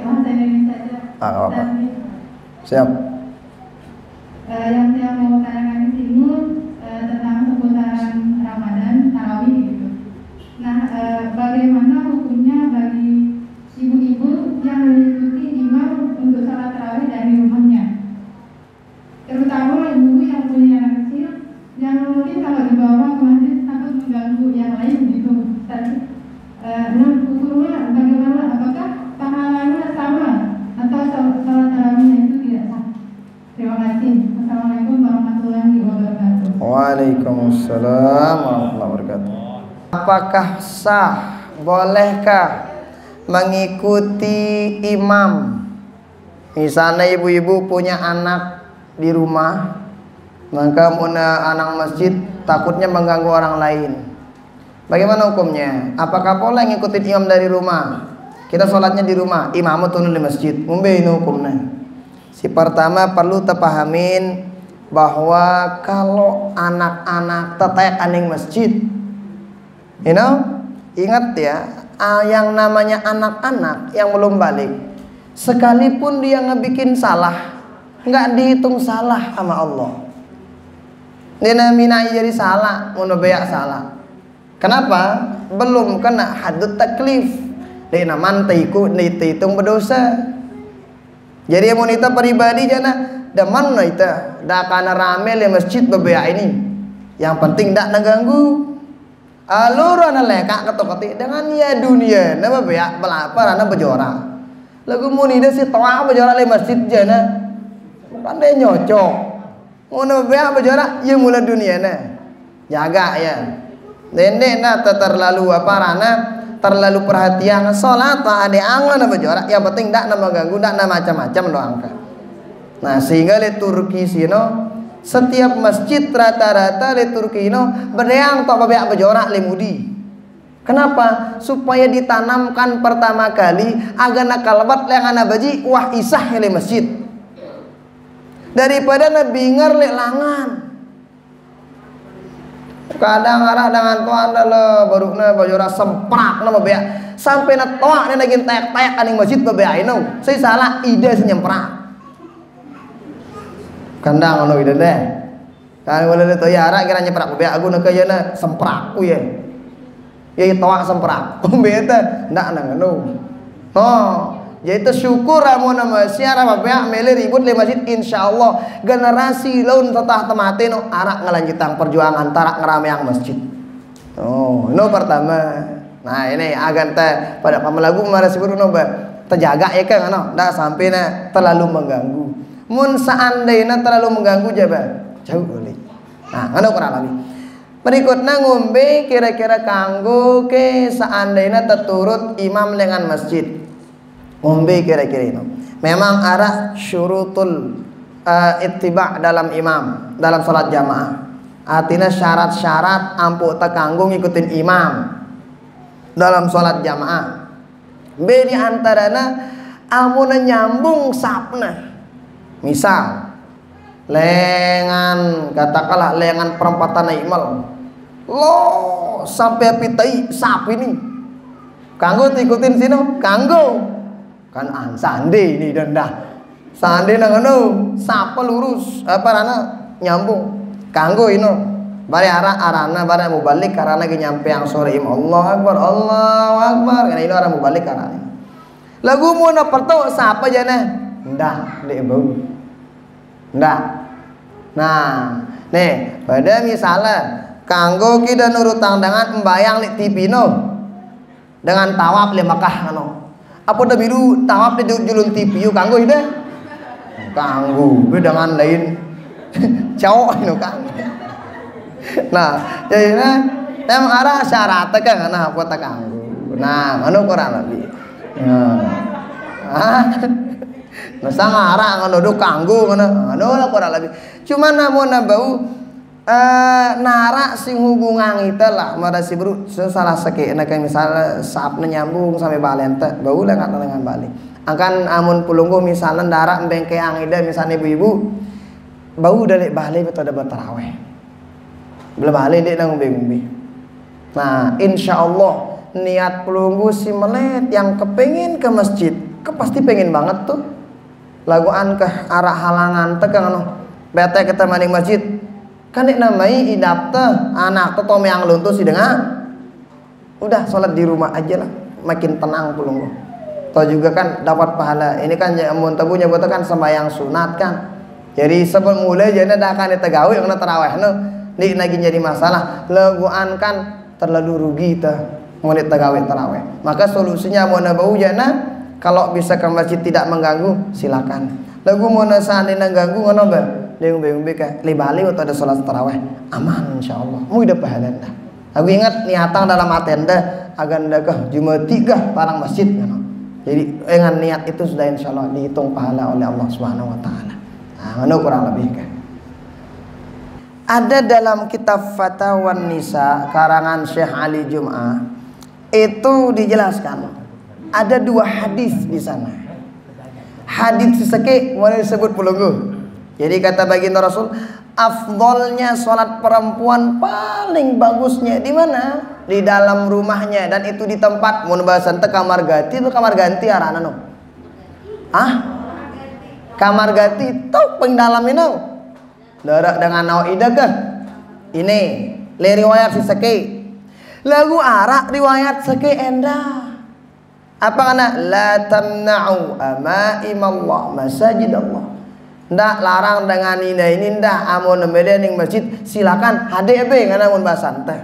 bahasa Indonesia aja. Apa? Siap. Yang saya mau tanyakan di sini tentang seputaran Ramadan, tarawih gitu. Nah, bagaimana hukumnya bagi ibu-ibu yang mengikuti imam untuk salat tarawih dari rumahnya? Terutama ibu yang punya anak kecil, yang mungkin kalau dibawa ke masjid takut mengganggu yang lain gitu. Nah, hukumnya bagaimana? Apakah pahalanya sama atau salat tarawihnya itu tidak sah? Terima kasih. Assalamualaikum warahmatullahi wabarakatuh. Waalaikumsalam warahmatullahi wabarakatuh. Apakah sah, bolehkah mengikuti imam? Misalnya ibu-ibu punya anak di rumah, maka anak masjid takutnya mengganggu orang lain. Bagaimana hukumnya? Apakah boleh ngikutin imam dari rumah? Kita sholatnya di rumah, imam turun di masjid. Umbe ini hukumnya. Si pertama perlu terpahamin bahwa kalau anak-anak tetek aning masjid, ingat ya, yang namanya anak-anak yang belum balik, sekalipun dia ngebikin salah, nggak dihitung salah sama Allah. Dia namina jadi salah, mau beyak salah. Kenapa? Belum kena hadut taklif. Dia namantaiku dihitung berdosa. Jadi monita pribadi jana daman naita dah kana rame le masjid bebeak ini. Yang penting dak ngeganggu. Alur ana leka ketok-ketik dengan ya dunia na bebeak belapar ana bejora. Lagu monida si toa bejora le masjid jana. Pandai nyocok. Ngono bebeak bejora ye mula dunia na. Jaga ya. Nenek na terlalu apa rana terlalu perhatian sholat ada angan apa jorak, yang penting tak nama ganggu, tak nama macam-macam doang. Nah sehingga di Turki sino setiap masjid rata-rata di Turki sino berdeang tok bapak bejorak lemudi. Kenapa? Supaya ditanamkan pertama kali agar nak kalabat yang anak baji wah isah le masjid daripada nabi ngar le langan. Kadang arah dengan tuan adalah baru na bajora semprak nama beak sampai na toa ni lagi tek-tek aning masjid bebeak ino. Saya salah ide senyemprak. Kandang ono ide deh. Kan boleh tu ya arah kira nyemprak bebeak aku nak kaya na semprak ku ye. Ye toa semprak. Beta ndak nang anu. Oh, yaitu syukur amun nama siara bebeak mele ribut le masjid insyaallah generasi laun tetah temate no arak ngelanjutang perjuangan tarak ngerameang masjid. Oh, no pertama. Nah, ini agar teh pada pamelagu marasi buru no terjaga ya kan no, ndak sampai na terlalu mengganggu. Mun seandainya terlalu mengganggu jaba jauh boleh. Nah, ngono kurang lebih. Berikutnya ngombe kira-kira kanggo ke seandainya terturut imam dengan masjid. Ngombe kira-kira itu. Memang arah syurutul ittiba dalam imam dalam salat jamaah. Artinya syarat-syarat ampuh tekanggung ngikutin imam dalam salat jamaah. B di antarana amuna nyambung sapna. Misal lengan katakanlah lengan perempatan imal. Lo sampai pitai sap ini. Kanggo ikutin sino, kanggo kan sandi ini dendah sandi nang anu sapa lurus apa rana nyambung kanggo ino bari arana bari mau balik karena lagi nyampe yang sore im Allah akbar karena ini orang mau balik karena lagu mau na perto sapa jana ndak dek bau ndak. Nah nih pada misalnya kanggo kita nurut tandangan membayang li tipino dengan tawaf le Makkah anu. Apa dah biru tawaf di julun TV kanggo ide kanggo dengan lain cowok itu kan. Nah jadi emang arah syarat kan nah apa tak kanggo nah anu kurang lebih masa ngarang anu do kanggo anu kurang lebih cuma namun bau narak sing hubungan kita lah marasi bro salah sakit nak misalnya sapna nyambung sampai balente bau lah kata dengan balik akan amun pulunggu misalnya darak bengke angida misalnya ibu-ibu bau dari balik betul ada bertaraweh belum balik dia nang ngumbi. Nah insyaallah niat pulunggu si melet yang kepengin ke masjid pasti pengen banget tuh laguan ke arah halangan tegang anu bete kita maning masjid kan dik namai idap teh anak teh tom yang luntus sih dengan udah sholat di rumah aja lah makin tenang pulung toh juga kan dapat pahala ini kan mun tebunya buat kan sembahyang sunat kan jadi sebelum mulai jadi dah akan ditegawi karena taraweh no dik lagi jadi masalah laguan kan terlalu rugi teh mau ditegawi taraweh maka solusinya mau nabau jana kalau bisa ke masjid tidak mengganggu silakan lagu mau nasane mengganggu ngono ba deung-deung ka libali atau ada salat tarawih aman insyaallah mu udah pahala dah aku ingat niatan dalam atenda aganda kah jumati kah parang masjid ngono jadi dengan niat itu sudah insyaallah dihitung pahala oleh Allah Subhanahu wa taala nah ngono kurang lebih kan ada dalam kitab Fatawan Nisa karangan Syekh Ali Jum'ah itu dijelaskan ada 2 hadis di sana. Hadis seseke mulai disebut pulunggu. Jadi kata baginda Rasul, afdolnya sholat perempuan paling bagusnya di mana? Di dalam rumahnya dan itu di tempat mun bahasan teh kamar ganti itu kamar ganti arana no. Kamar ganti tuh peng dalam ini. Darak dengan nawa ida kah? Ini le riwayat seseke. Lagu arak riwayat seke endah. Apa kana la tamna'u amaimallah masajid Allah. Ndak larang dengan ini ndak amun nembe ning masjid silakan hade be ngana mun bahasan teh.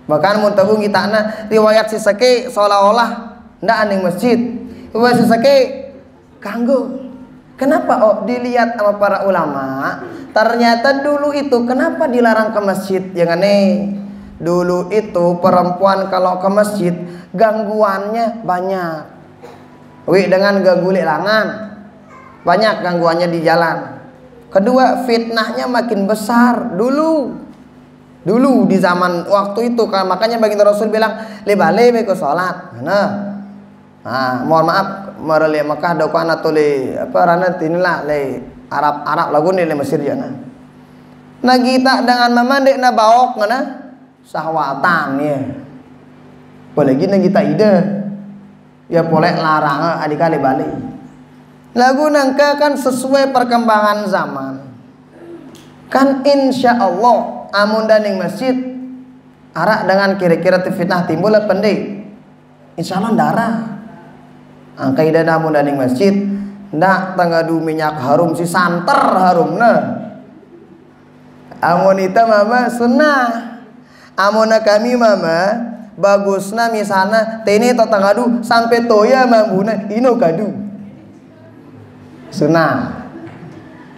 Bahkan mun tabung kitana riwayat sisake seolah-olah ndak ning masjid. Riwayat sisake kanggo. Kenapa dilihat sama para ulama? Ternyata dulu itu kenapa dilarang ke masjid? Yang aneh. Dulu itu perempuan kalau ke masjid gangguannya banyak. Dengan gangguan langan banyak gangguannya di jalan. Kedua fitnahnya makin besar dulu di zaman waktu itu kan makanya baginda Rasul bilang lebale ke salat. Nah, mohon maaf marale Mekah dokon atau le apa rana tinilah le Arab lagu ni le Mesir jana. Nah kita dengan mamandek na baok ngana sahwatan ya. Apalagi na kita ide. Ya boleh larang adikali balik. Lagu nangka kan sesuai perkembangan zaman. Kan insya Allah amun daning masjid arak dengan kira-kira fitnah timbul pendek. Insya Allah darah. Angka ida amun daning masjid ndak tangadu minyak harum si santer harumna. Amun ita mama sunnah. Amona kami mama bagusna misalnya tene atau tangadu sampai toya mambuna ino kadu sunnah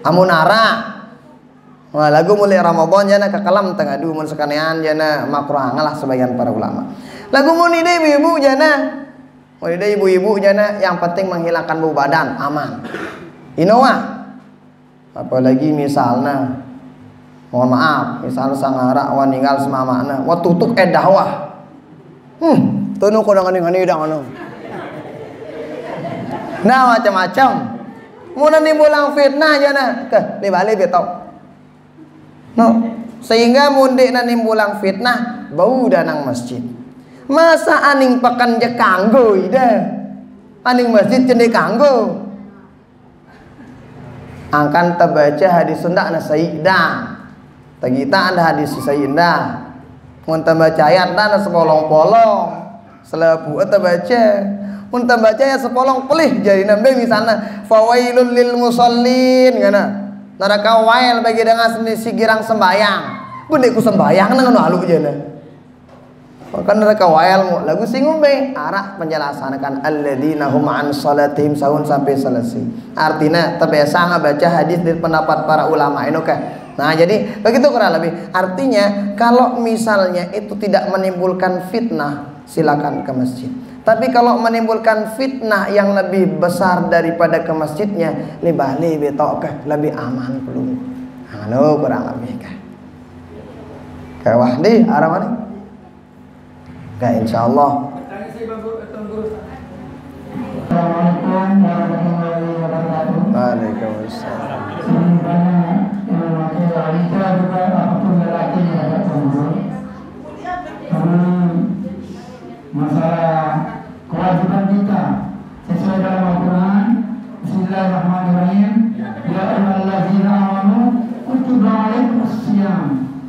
amunara wah lagu mulai Ramadan jana kekalam tangadu mun sekanean jana makruh ngalah sebagian para ulama lagu mun ide ibu-ibu jana mun ide ibu-ibu jana yang penting menghilangkan bau badan aman inowa apalagi misalnya mohon maaf misalnya sangara wan ninggal semamana wa tutuk dahwah tunu kodang ngani dang anu nah macam-macam mun nimbulang fitnah jana ke di bali betok no sehingga mun dekna nimbulang fitnah bau danang masjid masa aning pekan je kanggo ida aning masjid cendek kanggo angkan terbaca hadis sunda na sayyidah tagita anda hadis sayyidah mun baca ayat na sepolong-polong selebu eta baca mun baca ya sepolong pelih jadi nambe misalna fawailul lil musallin ngana neraka wail bagi dengan si girang sembayang bende ku sembayang nang anu halu jeuna maka neraka wail lagu singgung be arak penjelasan kan alladzina hum an salatihim sahun sampai selesai artinya terbiasa ngabaca hadis dari pendapat para ulama ini oke. Nah jadi begitu kurang lebih artinya kalau misalnya itu tidak menimbulkan fitnah silakan ke masjid tapi kalau menimbulkan fitnah yang lebih besar daripada ke masjidnya lebih betok lebih aman belum halo kurang lebih kah kawah deh arah mana kah insyaallah Waalaikumsalam wanita juga ataupun lelaki yang ada jomblo masalah kewajiban kita sesuai dalam Al-Quran. Bismillahirrahmanirrahim. Ya ayyuhallazina amanu kutiba alaikumusiyam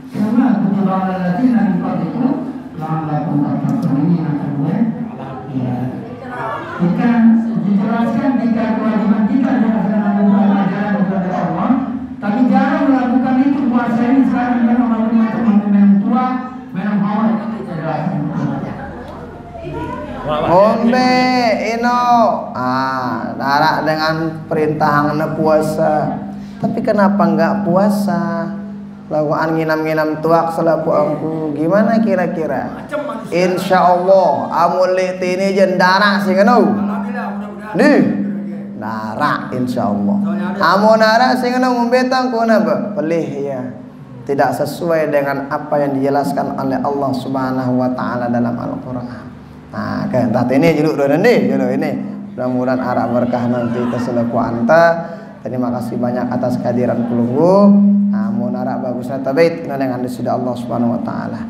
kama kutiba alal ladzina min qablikum la'allakum tattaqun. Ya. Jika dijelaskan jika kewajiban kita adalah melakukan ajaran kepada Allah, tapi jarang melakukan itu. Puasa ini sekarang karena minum tua, minum hawa itu dijelaskan. Ombe ino darak dengan perintah puasa. Tapi kenapa enggak puasa? Laguan nginam-nginam tuak selaku aku. Gimana kira-kira? Insya Allah amul ini jendara sih kanu. Nih nara insya Allah. Amun nara sih kanu ngumbetang ku napa? Pelih ya. Tidak sesuai dengan apa yang dijelaskan oleh Allah Subhanahu wa taala dalam Al-Qur'an. Nah, kan tat ini juluk dulu ini. Mudah-mudahan arah berkah nanti keselaku anta. Terima kasih banyak atas kehadiran kulunggu. Mun arah bagusna tabait ino dengan sudah Allah Subhanahu wa taala.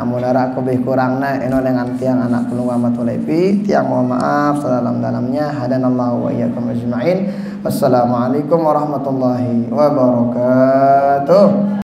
Mun arah lebih kurangna ino dengan tiang anak kulunggu amatulaifi, tiang mohon maaf sedalam-dalamnya. Hadanallahu wa iyyakum ajmain. Wassalamualaikum warahmatullahi wabarakatuh.